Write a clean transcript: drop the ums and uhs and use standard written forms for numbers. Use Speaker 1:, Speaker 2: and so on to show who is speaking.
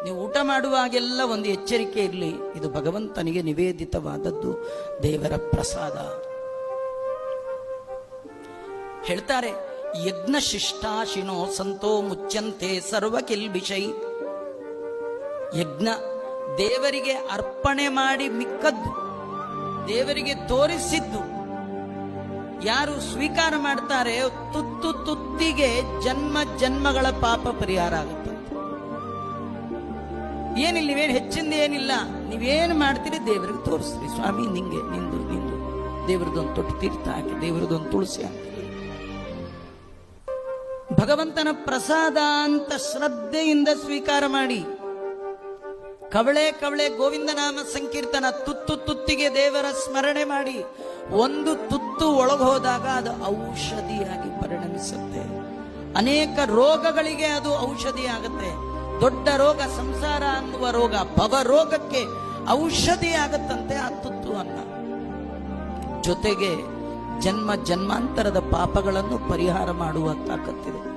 Speaker 1: ನೀವು ಊಟ ಮಾಡುವಾಗೆಲ್ಲ ಒಂದು ಎಚ್ಚರಿಕೆ ಇರಲಿ, ಇದು ಭಗವಂತನಿಗೆ ನಿವೇದಿತವಾದದ್ದು, ದೇವರ ಪ್ರಸಾದ. ಹೇಳ್ತಾರೆ, ಯಜ್ಞ ಶಿಷ್ಟಾಶಿನೋ ಸಂತೋ ಮುಚ್ಚಂತೆ ಸರ್ವ ಕಿಲ್ಬಿಷೈ. ಯಜ್ಞ ದೇವರಿಗೆ ಅರ್ಪಣೆ ಮಾಡಿ ಮಿಕ್ಕದ್ದು, ದೇವರಿಗೆ ತೋರಿಸಿದ್ದು ಯಾರು ಸ್ವೀಕಾರ ಮಾಡ್ತಾರೆ, ತುತ್ತು ತುತ್ತಿಗೆ ಜನ್ಮ ಜನ್ಮಗಳ ಪಾಪ ಪರಿಹಾರ ಆಗುತ್ತೆ. ಏನಿಲ್ಲ, ನೀವೇನು ಹೆಚ್ಚಿಂದ ಏನಿಲ್ಲ, ನೀವೇನು ಮಾಡ್ತೀರಿ ದೇವರಿಗೆ ತೋರಿಸ್ರಿ, ಸ್ವಾಮಿ ನಿಂಗೆ ನಿಂದು ನಿಂದು ದೇವರದೊಂದು ತೊಟ್ಟು ತೀರ್ಥ ಹಾಕಿ, ದೇವರದೊಂದು ತುಳಸಿ ಹಾಕಿ. ಭಗವಂತನ ಪ್ರಸಾದ ಅಂತ ಶ್ರದ್ಧೆಯಿಂದ ಸ್ವೀಕಾರ ಮಾಡಿ. ಕವಳೆ ಕವಳೆ ಗೋವಿಂದ ನಾಮ ಸಂಕೀರ್ತನ, ತುತ್ತು ತುತ್ತಿಗೆ ದೇವರ ಸ್ಮರಣೆ ಮಾಡಿ. ಒಂದು ತುತ್ತು ಒಳಗೋದಾಗ ಅದು ಔಷಧಿಯಾಗಿ ಪರಿಣಮಿಸುತ್ತೆ. ಅನೇಕ ರೋಗಗಳಿಗೆ ಅದು ಔಷಧಿ ಆಗುತ್ತೆ. ದೊಡ್ಡ ರೋಗ ಸಂಸಾರ ಅನ್ನುವ ರೋಗ, ಭವ ರೋಗಕ್ಕೆ ಔಷಧಿ ಆಗತ್ತಂತೆ ಆ ತುತ್ತು ಅನ್ನ. ಜೊತೆಗೆ ಜನ್ಮ ಜನ್ಮಾಂತರದ ಪಾಪಗಳನ್ನು ಪರಿಹಾರ ಮಾಡುವ ತಾಕತ್ತಿದೆ.